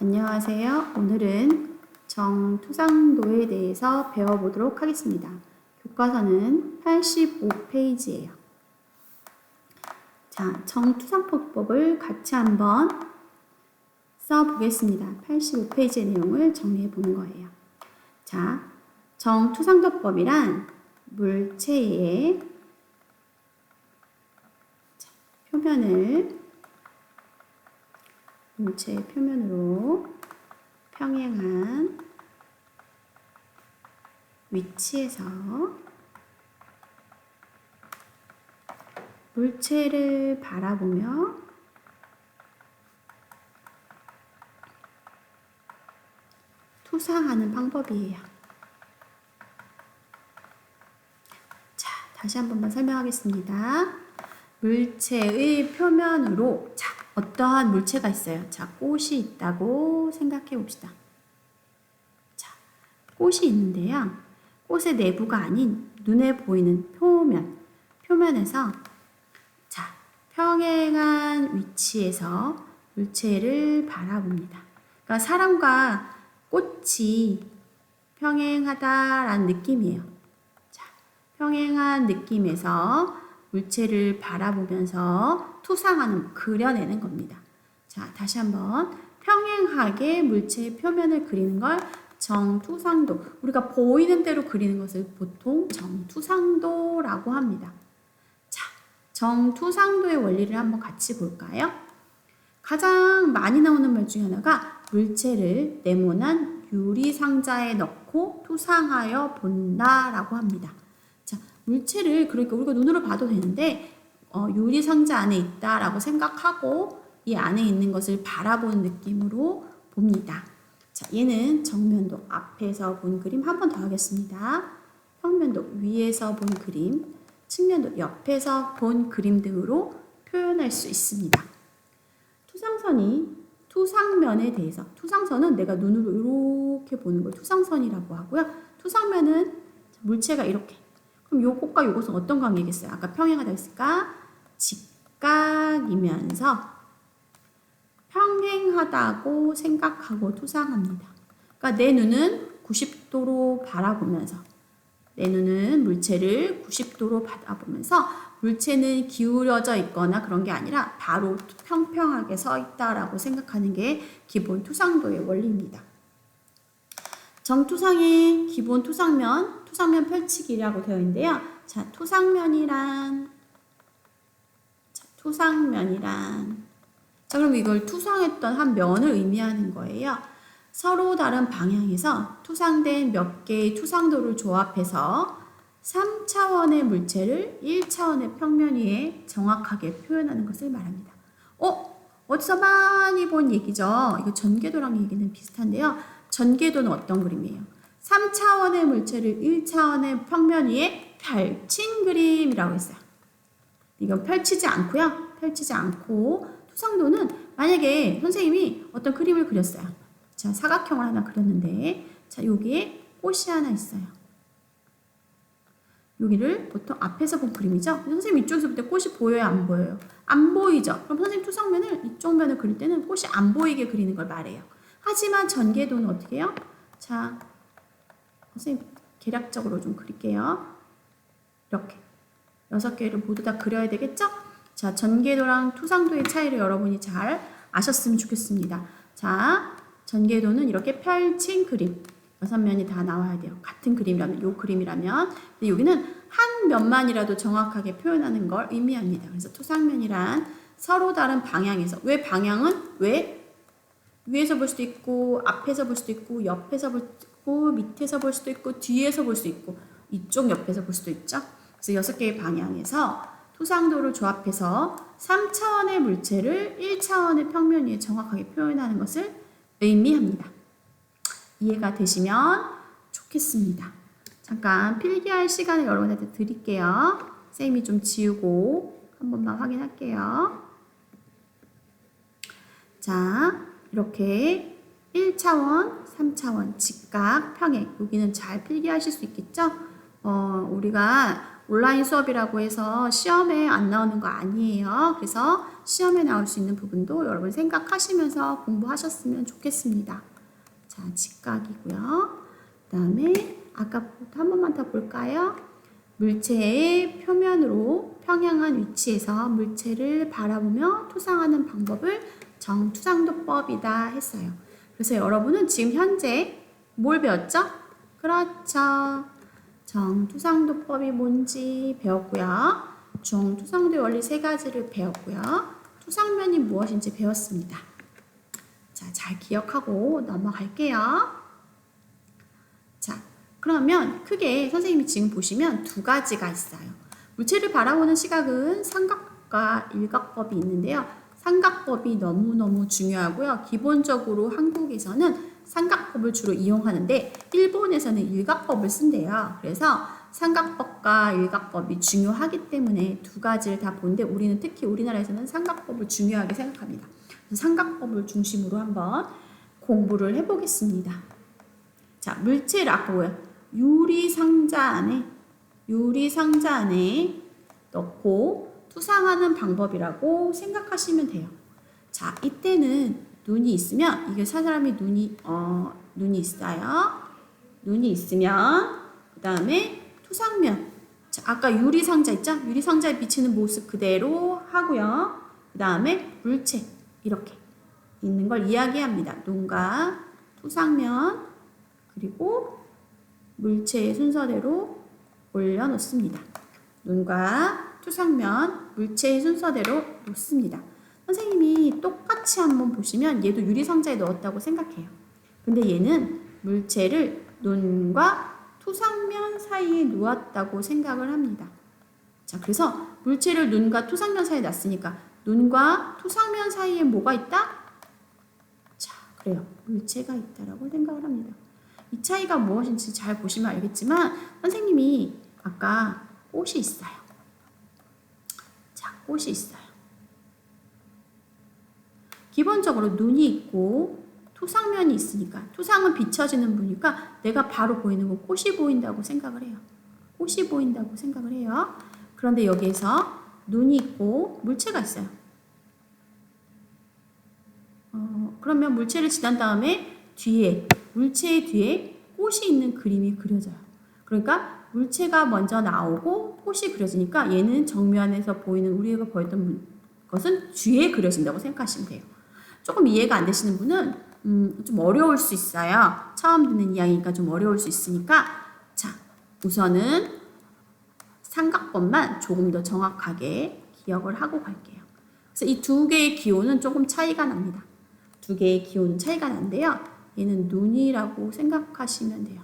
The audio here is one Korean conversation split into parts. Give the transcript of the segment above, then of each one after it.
안녕하세요. 오늘은 정투상도에 대해서 배워보도록 하겠습니다. 교과서는 85페이지예요. 자, 정투상법을 같이 한번 써보겠습니다. 85페이지의 내용을 정리해 보는 거예요. 자, 정투상도법이란 물체의 물체의 표면으로 평행한 위치에서 물체를 바라보며 투상하는 방법이에요. 자, 다시 한 번만 설명하겠습니다. 물체의 표면으로 어떠한 물체가 있어요. 자, 꽃이 있다고 생각해 봅시다. 자, 꽃이 있는데요. 꽃의 내부가 아닌 눈에 보이는 표면에서 자, 평행한 위치에서 물체를 바라봅니다. 그러니까 사람과 꽃이 평행하다라는 느낌이에요. 자, 평행한 느낌에서 물체를 바라보면서 투상하는, 그려내는 겁니다. 자, 다시 한번 평행하게 물체의 표면을 그리는 걸 정투상도, 우리가 보이는 대로 그리는 것을 보통 정투상도라고 합니다. 자, 정투상도의 원리를 한번 같이 볼까요? 가장 많이 나오는 말 중에 하나가 물체를 네모난 유리상자에 넣고 투상하여 본다라고 합니다. 물체를 그러니까 우리가 눈으로 봐도 되는데 유리상자 안에 있다라고 생각하고 이 안에 있는 것을 바라보는 느낌으로 봅니다. 자, 얘는 정면도 앞에서 본 그림 한 번 더 하겠습니다. 평면도 위에서 본 그림, 측면도 옆에서 본 그림 등으로 표현할 수 있습니다. 투상선이 투상면에 대해서, 투상선은 내가 눈으로 이렇게 보는 걸 투상선이라고 하고요. 투상면은 물체가 이렇게, 그럼 요것과 요것은 어떤 관계겠어요? 아까 평행하다 했을까? 직각이면서 평행하다고 생각하고 투상합니다. 그러니까 내 눈은 90도로 바라보면서, 내 눈은 물체를 90도로 바라보면서 물체는 기울어져 있거나 그런 게 아니라 바로 평평하게 서 있다라고 생각하는 게 기본 투상도의 원리입니다. 정투상의 기본 투상면 펼치기라고 되어 있는데요. 자, 투상면이란 자, 그럼 이걸 투상했던 한 면을 의미하는 거예요. 서로 다른 방향에서 투상된 몇 개의 투상도를 조합해서 3차원의 물체를 1차원의 평면 위에 정확하게 표현하는 것을 말합니다. 어디서 많이 본 얘기죠? 이거 전개도랑 얘기는 비슷한데요. 전개도는 어떤 그림이에요? 3차원의 물체를 1차원의 평면 위에 펼친 그림이라고 했어요. 이건 펼치지 않고 투상도는 만약에 선생님이 어떤 그림을 그렸어요. 자, 사각형을 하나 그렸는데, 자, 여기에 꽃이 하나 있어요. 여기를 보통 앞에서 본 그림이죠? 선생님 이쪽에서 볼 때 꽃이 보여요? 안 보여요? 안 보이죠? 그럼 선생님 투상면을, 이쪽 면을 그릴 때는 꽃이 안 보이게 그리는 걸 말해요. 하지만 전개도는 어떻게 해요? 자, 선생님 계략적으로 좀 그릴게요. 이렇게 6개를 모두 다 그려야 되겠죠? 자, 전개도랑 투상도의 차이를 여러분이 잘 아셨으면 좋겠습니다. 자, 전개도는 이렇게 펼친 그림, 6면이 다 나와야 돼요. 같은 그림이라면, 요 그림이라면. 근데 여기는 한 면만이라도 정확하게 표현하는 걸 의미합니다. 그래서 투상면이란 서로 다른 방향에서, 왜 방향은 위에서 볼 수도 있고, 앞에서 볼 수도 있고, 옆에서 볼 수도 있고, 밑에서 볼 수도 있고, 뒤에서 볼 수도 있고, 이쪽 옆에서 볼 수도 있죠. 그래서 6개의 방향에서 투상도를 조합해서 3차원의 물체를 1차원의 평면 위에 정확하게 표현하는 것을 의미합니다. 이해가 되시면 좋겠습니다. 잠깐 필기할 시간을 여러분한테 드릴게요. 선생님이 좀 지우고 한 번만 확인할게요. 자, 이렇게 1차원, 3차원, 직각, 평행, 여기는 잘 필기하실 수 있겠죠? 우리가 온라인 수업이라고 해서 시험에 안 나오는 거 아니에요. 그래서 시험에 나올 수 있는 부분도 여러분 생각하시면서 공부하셨으면 좋겠습니다. 자, 직각이고요. 그 다음에 아까부터 한 번만 더 볼까요? 물체의 표면으로 평행한 위치에서 물체를 바라보며 투상하는 방법을 정투상도법이다 했어요. 그래서 여러분은 지금 현재 뭘 배웠죠? 그렇죠. 정투상도법이 뭔지 배웠고요. 정투상도의 원리 3가지를 배웠고요. 투상면이 무엇인지 배웠습니다. 자, 잘 기억하고 넘어갈게요. 자, 그러면 크게 선생님이 지금 보시면 2가지가 있어요. 물체를 바라보는 시각은 삼각과 일각법이 있는데요. 삼각법이 너무너무 중요하고요. 기본적으로 한국에서는 삼각법을 주로 이용하는데 일본에서는 일각법을 쓴대요. 그래서 삼각법과 일각법이 중요하기 때문에 2가지를 다 보는데 우리는 특히 우리나라에서는 삼각법을 중요하게 생각합니다. 삼각법을 중심으로 한번 공부를 해보겠습니다. 자, 물체를 아까 뭐야? 유리상자 안에 넣고 투상하는 방법이라고 생각하시면 돼요. 자, 이때는 눈이 있으면 이게 사람이 눈이 있어요. 눈이 있으면 그 다음에 투상면. 자, 아까 유리상자 있죠? 유리상자에 비치는 모습 그대로 하고요. 그 다음에 물체 이렇게 있는 걸 이야기합니다. 눈과 투상면 그리고 물체의 순서대로 올려놓습니다. 눈과 투상면, 물체의 순서대로 놓습니다. 선생님이 똑같이 한번 보시면 얘도 유리상자에 넣었다고 생각해요. 근데 얘는 물체를 눈과 투상면 사이에 놓았다고 생각을 합니다. 자, 그래서 물체를 눈과 투상면 사이에 놨으니까 눈과 투상면 사이에 뭐가 있다? 자, 그래요. 물체가 있다라고 생각을 합니다. 이 차이가 무엇인지 잘 보시면 알겠지만 선생님이 아까 꽃이 있어요. 자, 꽃이 있어요. 기본적으로 눈이 있고 투상면이 있으니까 투상은 비춰지는 부분이니까 내가 바로 보이는 건 꽃이 보인다고 생각을 해요. 꽃이 보인다고 생각을 해요. 그런데 여기에서 눈이 있고 물체가 있어요. 그러면 물체를 지난 다음에 물체의 뒤에 꽃이 있는 그림이 그려져요. 그러니까 물체가 먼저 나오고 꽃이 그려지니까 얘는 정면에서 보이는 우리가 보였던 것은 뒤에 그려진다고 생각하시면 돼요. 조금 이해가 안 되시는 분은 좀 어려울 수 있어요. 처음 듣는 이야기니까 좀 어려울 수 있으니까 자, 우선은 삼각법만 조금 더 정확하게 기억을 하고 갈게요. 그래서 이 2개의 기호는 조금 차이가 납니다. 2개의 기호는 차이가 나는데요. 얘는 눈이라고 생각하시면 돼요.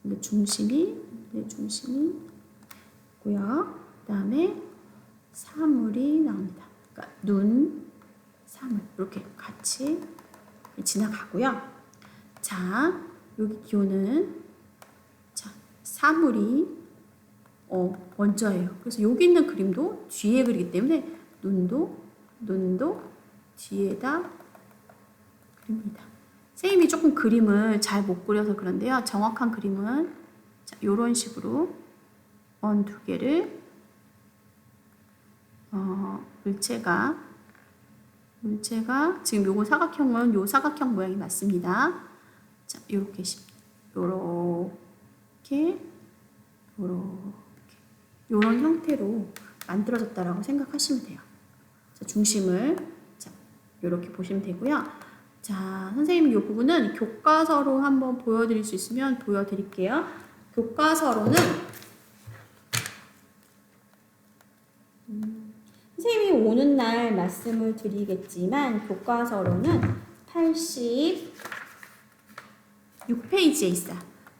근데 중심이 있고요. 그 다음에 사물이 나옵니다. 그러니까 눈, 사물 이렇게 같이 지나가고요. 자, 여기 기호는 자, 사물이 먼저예요. 그래서 여기 있는 그림도 뒤에 그리기 때문에 눈도 뒤에다 그립니다. 선생님이 조금 그림을 잘 못 그려서 그런데요. 정확한 그림은 자, 이런 식으로 원 2개를 물체가 지금 요거 사각형은 요 사각형 모양이 맞습니다. 자, 요렇게 요런 형태로 만들어졌다라고 생각하시면 돼요. 자, 중심을 자, 요렇게 보시면 되고요. 자, 선생님이 이 부분은 교과서로 한번 보여드릴 수 있으면 보여드릴게요. 교과서로는 선생님이 오는 날 말씀을 드리겠지만 교과서로는 86페이지에 있어요.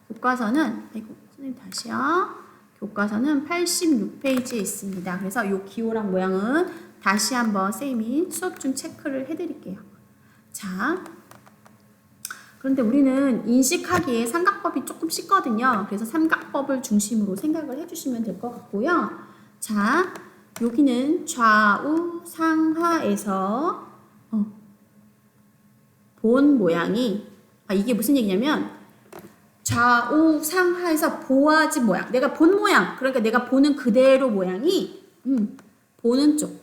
교과서는 선생님 다시요. 교과서는 86페이지에 있습니다. 그래서 이 기호랑 모양은 다시 한번 선생님이 수업 중 체크를 해드릴게요. 자, 그런데 우리는 인식하기에 삼각법이 조금 쉽거든요. 그래서 삼각법을 중심으로 생각을 해주시면 될 것 같고요. 자, 여기는 좌우 상하에서 본 모양이 이게 무슨 얘기냐면 좌우 상하에서 보아지 모양, 내가 본 모양, 그러니까 내가 보는 그대로 모양이 보는 쪽.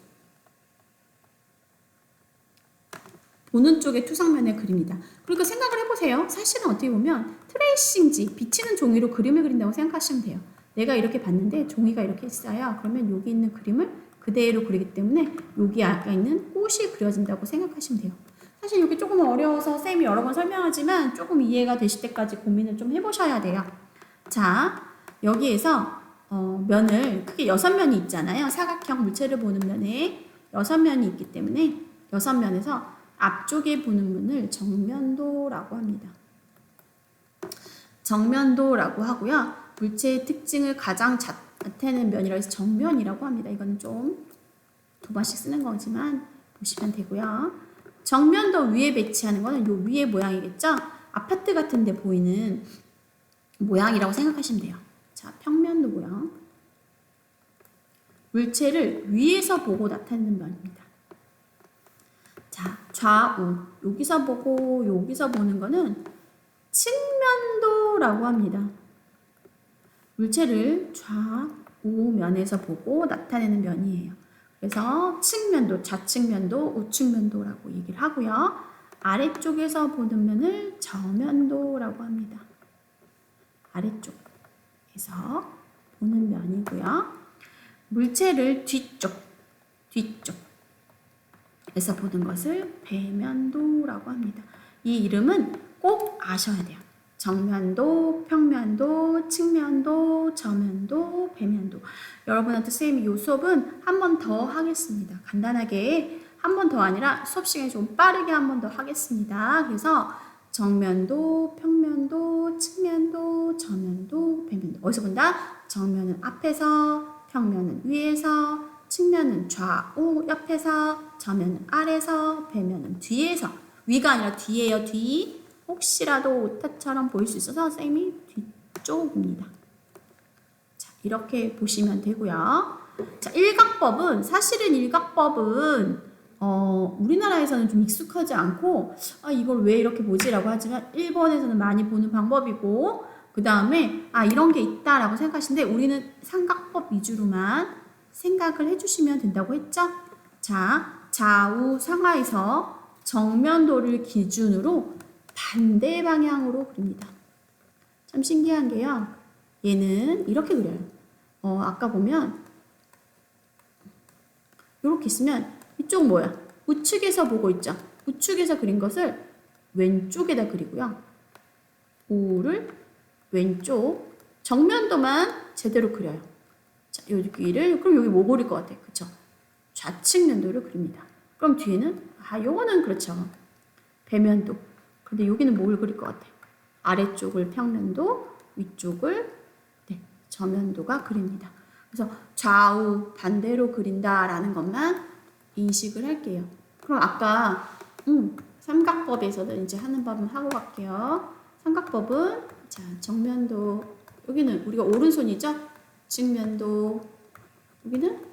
보는 쪽의 투상면을 그립니다. 그러니까 생각을 해보세요. 사실은 어떻게 보면 트레이싱지, 비치는 종이로 그림을 그린다고 생각하시면 돼요. 내가 이렇게 봤는데 종이가 이렇게 있어요. 그러면 여기 있는 그림을 그대로 그리기 때문에 여기 아까 있는 꽃이 그려진다고 생각하시면 돼요. 사실 이게 조금 어려워서 쌤이 여러 번 설명하지만 조금 이해가 되실 때까지 고민을 좀 해보셔야 돼요. 자, 여기에서 면을 크게 6면이 있잖아요. 사각형 물체를 보는 면에 6면이 있기 때문에 6면에서 앞쪽에 보는 면을 정면도라고 합니다. 정면도라고 하고요. 물체의 특징을 가장 나타내는 면이라고 해서 정면이라고 합니다. 이건 좀 2번씩 쓰는 거지만 보시면 되고요. 정면도 위에 배치하는 거는 요 위에 모양이겠죠? 아파트 같은 데 보이는 모양이라고 생각하시면 돼요. 자, 평면도 모양. 물체를 위에서 보고 나타내는 면입니다. 자, 좌우. 여기서 보고 여기서 보는 거는 측면도라고 합니다. 물체를 좌우면에서 보고 나타내는 면이에요. 그래서 측면도, 좌측면도, 우측면도라고 얘기를 하고요. 아래쪽에서 보는 면을 저면도라고 합니다. 아래쪽에서 보는 면이고요. 물체를 뒤쪽에서 보는 것을 배면도라고 합니다. 이 이름은 꼭 아셔야 돼요. 정면도, 평면도, 측면도, 저면도, 배면도. 여러분한테 쌤이 이 수업은 한 번 더 하겠습니다. 간단하게 한 번 더 아니라 수업 시간이 좀 빠르게 한 번 더 하겠습니다. 그래서 정면도, 평면도, 측면도, 저면도, 배면도. 어디서 본다? 정면은 앞에서, 평면은 위에서, 측면은 좌우 옆에서, 저면은 아래서, 배면은 뒤에서. 위가 아니라 뒤에요, 뒤. 혹시라도 오타처럼 보일 수 있어서 쌤이 뒤쪽입니다. 자, 이렇게 보시면 되고요. 자, 일각법은 사실은 일각법은 우리나라에서는 좀 익숙하지 않고 이걸 왜 이렇게 보지라고 하지만 일본에서는 많이 보는 방법이고 그 다음에 이런 게 있다라고 생각하시는데 우리는 삼각법 위주로만 생각을 해주시면 된다고 했죠. 자, 좌우 상하에서 정면도를 기준으로 반대 방향으로 그립니다. 참 신기한 게요. 얘는 이렇게 그려요. 아까 보면 이렇게 있으면 이쪽 뭐야? 우측에서 보고 있죠. 우측에서 그린 것을 왼쪽에다 그리고요. 우를 왼쪽 정면도만 제대로 그려요. 자, 여기를 그럼 여기 뭐 그릴 것 같아? 그쵸? 좌측면도를 그립니다. 그럼 뒤에는 요거는 그렇죠. 배면도. 근데 여기는 뭘 그릴 것 같아? 아래쪽을 평면도, 위쪽을 저면도가 그립니다. 그래서 좌우 반대로 그린다라는 것만 인식을 할게요. 그럼 아까 삼각법에서는 이제 하는 법은 하고 갈게요. 삼각법은 자 정면도 여기는 우리가 오른손이죠? 측면도 여기는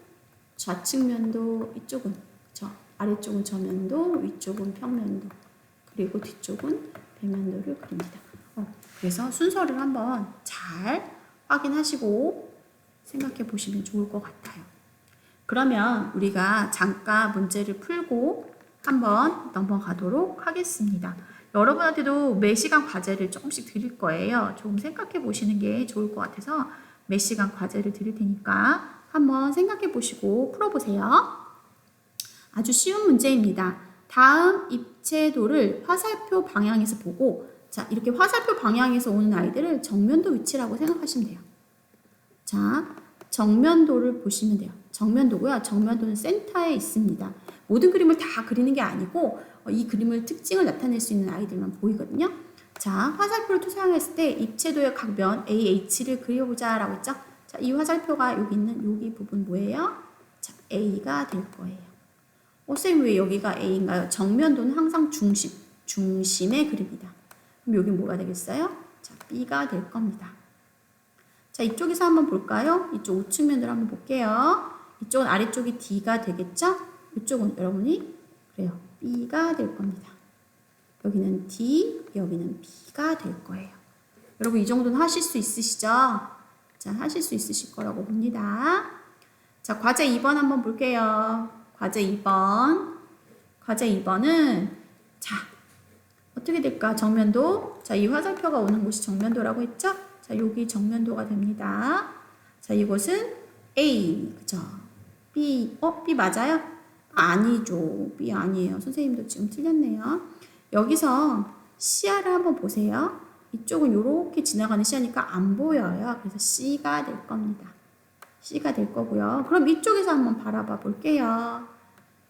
좌측면도 이쪽은 아래쪽은 저면도 위쪽은 평면도 그리고 뒤쪽은 배면도를 그립니다. 그래서 순서를 한번 잘 확인하시고 생각해 보시면 좋을 것 같아요. 그러면 우리가 잠깐 문제를 풀고 한번 넘어가도록 하겠습니다. 여러분한테도 매 시간 과제를 조금씩 드릴 거예요. 좀 생각해 보시는 게 좋을 것 같아서 매 시간 과제를 드릴 테니까 한번 생각해 보시고 풀어보세요. 아주 쉬운 문제입니다. 다음 입체도를 화살표 방향에서 보고 자 이렇게 화살표 방향에서 오는 아이들을 정면도 위치라고 생각하시면 돼요. 자 정면도를 보시면 돼요. 정면도고요. 정면도는 센터에 있습니다. 모든 그림을 다 그리는 게 아니고 이 그림을 특징을 나타낼 수 있는 아이들만 보이거든요. 자 화살표를 투사했을 때 입체도의 각 면 AH를 그려보자 라고 했죠. 자, 이 화살표가 여기 있는 여기 부분 뭐예요? 자, A가 될 거예요. 선생님 왜 여기가 A인가요? 정면도는 항상 중심에 그립니다. 그럼 여기 뭐가 되겠어요? 자, B가 될 겁니다. 자, 이쪽에서 한번 볼까요? 이쪽 우측면으로 한번 볼게요. 이쪽은 아래쪽이 D가 되겠죠? 이쪽은 여러분이 그래요. B가 될 겁니다. 여기는 D, 여기는 B가 될 거예요. 여러분 이 정도는 하실 수 있으시죠? 자, 하실 수 있으실 거라고 봅니다. 자, 과제 2번 한번 볼게요. 과제 2번. 과제 2번은 자, 어떻게 될까? 정면도. 자, 이 화살표가 오는 곳이 정면도라고 했죠? 자, 여기 정면도가 됩니다. 자, 이곳은 A. 그죠? B. B 맞아요? 아니죠. B 아니에요. 선생님도 지금 틀렸네요. 여기서 시야를 한번 보세요. 이쪽은 이렇게 지나가는 시야니까 안 보여요. 그래서 C가 될 겁니다. C가 될 거고요. 그럼 이쪽에서 한번 바라봐 볼게요.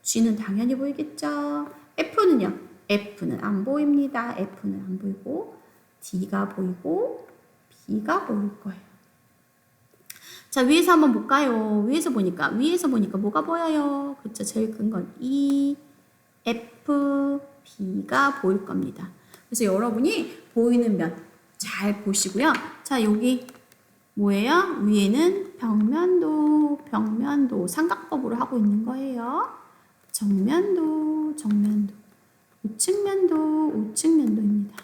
G는 당연히 보이겠죠. F는요? F는 안 보입니다. F는 안 보이고 D가 보이고 B가 보일 거예요. 자, 위에서 한번 볼까요? 위에서 보니까 뭐가 보여요? 그렇죠. 제일 큰 건 E, F, B가 보일 겁니다. 그래서 여러분이 보이는 면 잘 보시고요. 자, 여기 뭐예요? 위에는 벽면도 삼각법으로 하고 있는 거예요. 정면도, 우측면도입니다.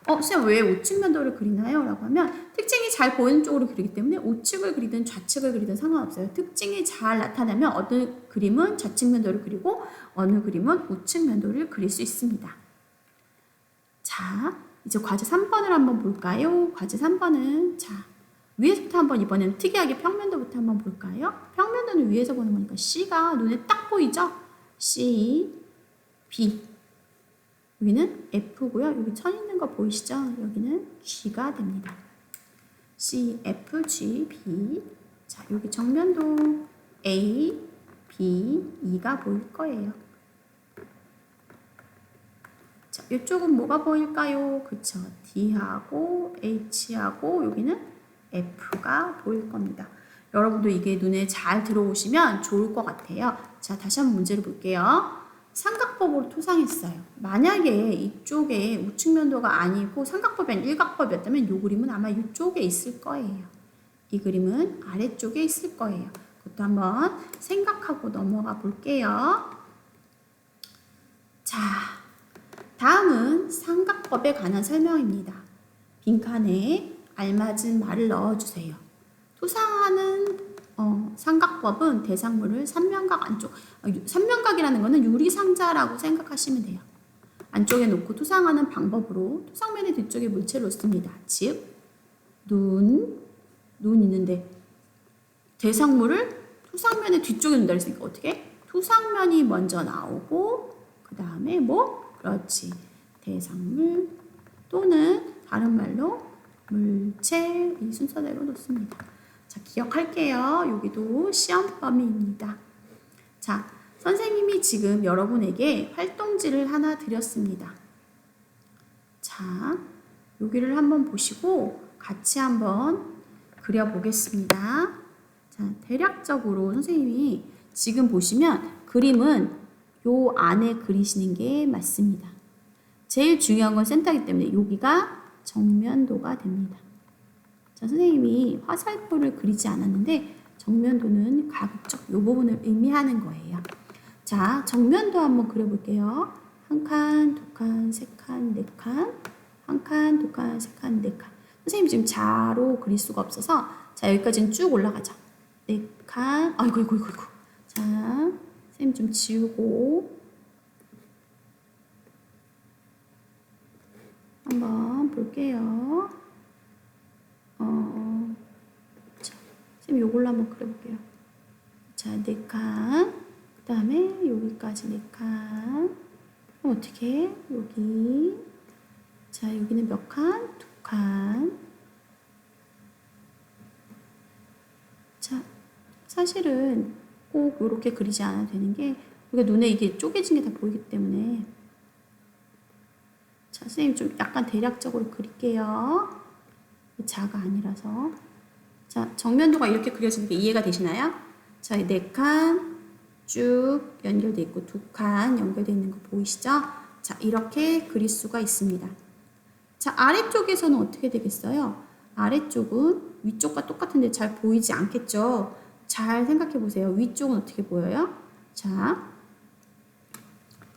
선생님 왜 우측면도를 그리나요? 라고 하면 특징이 잘 보이는 쪽으로 그리기 때문에 우측을 그리든 좌측을 그리든 상관없어요. 특징이 잘 나타나면 어느 그림은 좌측면도를 그리고 어느 그림은 우측면도를 그릴 수 있습니다. 자, 이제 과제 3번을 한번 볼까요? 과제 3번은 자, 위에서부터 한번 이번에는 특이하게 평면도부터 한번 볼까요? 평면도는 위에서 보는 거니까 C가 눈에 딱 보이죠? C, B. 여기는 F고요. 여기 천 있는 거 보이시죠? 여기는 G가 됩니다. C, F, G, B. 자, 여기 정면도 A, B, E가 보일 거예요. 자, 이쪽은 뭐가 보일까요? 그쵸. D하고 H하고 여기는 F가 보일 겁니다. 여러분도 이게 눈에 잘 들어오시면 좋을 것 같아요. 자, 다시 한번 문제를 볼게요. 삼각법으로 토상했어요. 만약에 이쪽에 우측면도가 아니고 삼각법이 아닌 일각법이었다면 이 그림은 아마 이쪽에 있을 거예요. 이 그림은 아래쪽에 있을 거예요. 그것도 한번 생각하고 넘어가 볼게요. 자, 다음은 삼각법에 관한 설명입니다. 빈칸에 알맞은 말을 넣어주세요. 토상하는 삼각법은 대상물을 삼면각 안쪽, 삼면각이라는 것은 유리상자라고 생각하시면 돼요. 안쪽에 놓고 토상하는 방법으로 토상면의 뒤쪽에 물체를 놓습니다. 즉, 눈 있는데 대상물을 토상면의 뒤쪽에 놓는다 그랬으니까 어떻게? 토상면이 먼저 나오고 그 다음에 그렇지. 대상물 또는 다른 말로 물체 이 순서대로 놓습니다. 자, 기억할게요. 여기도 시험 범위입니다. 자, 선생님이 지금 여러분에게 활동지를 하나 드렸습니다. 자, 여기를 한번 보시고 같이 한번 그려보겠습니다. 자, 대략적으로 선생님이 지금 보시면 그림은 요 안에 그리시는 게 맞습니다. 제일 중요한 건 센터이기 때문에 여기가 정면도가 됩니다. 자, 선생님이 화살표를 그리지 않았는데 정면도는 가급적 이 부분을 의미하는 거예요. 자, 정면도 한번 그려볼게요. 한 칸, 두 칸, 세 칸, 네 칸. 한 칸, 두 칸, 세 칸, 네 칸. 선생님 지금 자로 그릴 수가 없어서 자, 여기까지는 쭉 올라가죠. 네 칸. 아이고. 자, 선생님 좀 지우고 한번 볼게요. 자, 선생님 요걸로 한번 그려볼게요. 자, 4칸. 그 다음에 여기까지 4칸. 그럼 어떻게? 여기. 자, 여기는 몇 칸? 2칸. 자, 사실은 꼭 이렇게 그리지 않아도 되는 게 우리가 눈에 이게 쪼개진 게 다 보이기 때문에 자, 선생님 좀 약간 대략적으로 그릴게요. 자가 아니라서. 자, 정면도가 이렇게 그려지는 게 이해가 되시나요? 자, 4칸 쭉 연결되어 있고 2칸 연결되어 있는 거 보이시죠? 자, 이렇게 그릴 수가 있습니다. 자, 아래쪽에서는 어떻게 되겠어요? 아래쪽은 위쪽과 똑같은데 잘 보이지 않겠죠? 잘 생각해 보세요. 위쪽은 어떻게 보여요? 자,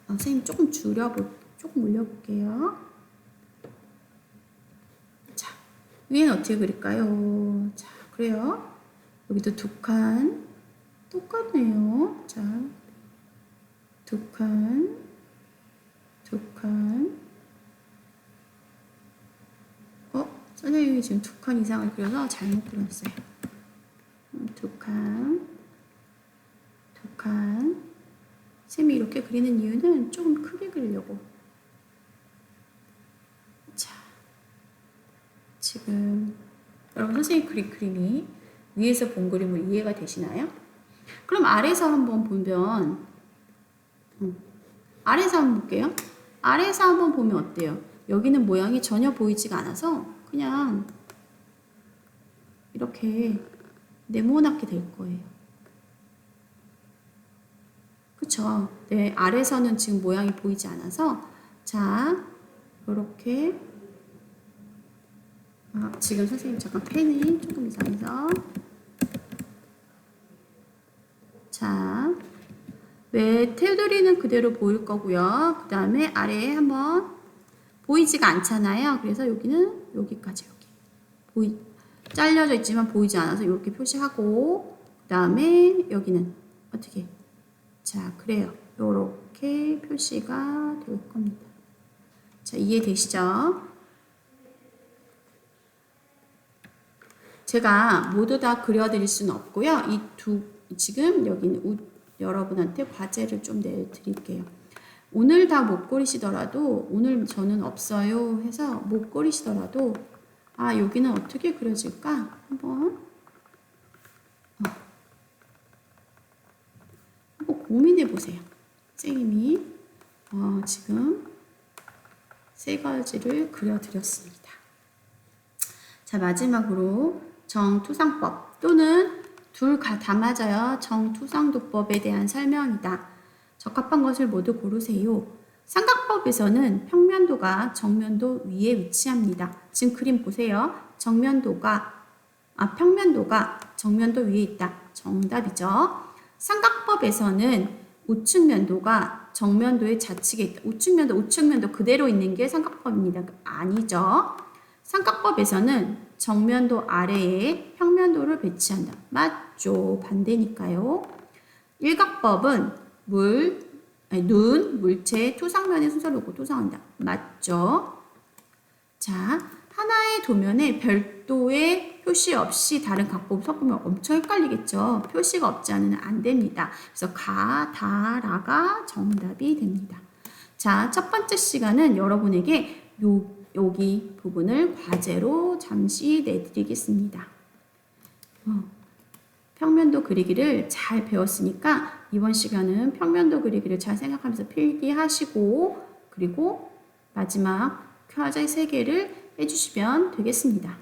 선생님 조금 조금 올려볼게요. 자, 위에는 어떻게 그릴까요? 자, 그래요. 여기도 2칸, 똑같네요. 자, 두 칸, 두 칸. 선생님이 지금 두 칸 이상을 그려서 잘못 그렸어요. 두 칸, 두 칸. 쌤이 이렇게 그리는 이유는 조금 크게 그리려고. 자, 지금 여러분 선생님 그린 그림이 위에서 본 그림으로 이해가 되시나요? 그럼 아래에서 한번 보면 아래에서 한번 볼게요. 아래에서 한번 보면 어때요? 여기는 모양이 전혀 보이지가 않아서 그냥 이렇게 네모나게 될 거예요. 그쵸? 네, 아래에서는 지금 모양이 보이지 않아서 자, 이렇게 지금 선생님 잠깐 펜이 조금 이상해서 자, 테두리는 그대로 보일 거고요. 그 다음에 아래에 한번 보이지가 않잖아요. 그래서 여기는 여기까지 잘려져 있지만 보이지 않아서 이렇게 표시하고 그 다음에 여기는 어떻게 자 그래요. 이렇게 표시가 될 겁니다. 자 이해되시죠? 제가 모두 다 그려드릴 수는 없고요. 지금 여기는 여러분한테 과제를 좀 내드릴게요. 오늘 다 못 그리시더라도 오늘 저는 없어요 해서 못 그리시더라도 여기는 어떻게 그려질까 한번 고민해 보세요. 선생님이 지금 세 가지를 그려드렸습니다. 자 마지막으로 정투상법 또는 둘 다 맞아요. 정투상도법에 대한 설명이다. 적합한 것을 모두 고르세요. 삼각법에서는 평면도가 정면도 위에 위치합니다. 지금 그림 보세요. 평면도가 정면도 위에 있다. 정답이죠. 삼각법에서는 우측면도가 정면도의 좌측에 있다. 우측면도 그대로 있는 게 삼각법입니다. 아니죠. 삼각법에서는 정면도 아래에 평면도를 배치한다. 맞죠? 반대니까요. 일각법은 물체, 투상면의 순서를 놓고 투상한다. 맞죠? 자, 하나의 도면에 별도의 표시 없이 다른 각법 섞으면 엄청 헷갈리겠죠? 표시가 없지 않으면 안 됩니다. 그래서 라가 정답이 됩니다. 자, 첫 번째 시간은 여러분에게 여기 부분을 과제로 잠시 내드리겠습니다. 평면도 그리기를 잘 배웠으니까 이번 시간은 평면도 그리기를 잘 생각하면서 필기하시고 그리고 마지막 과제 3개를 해주시면 되겠습니다.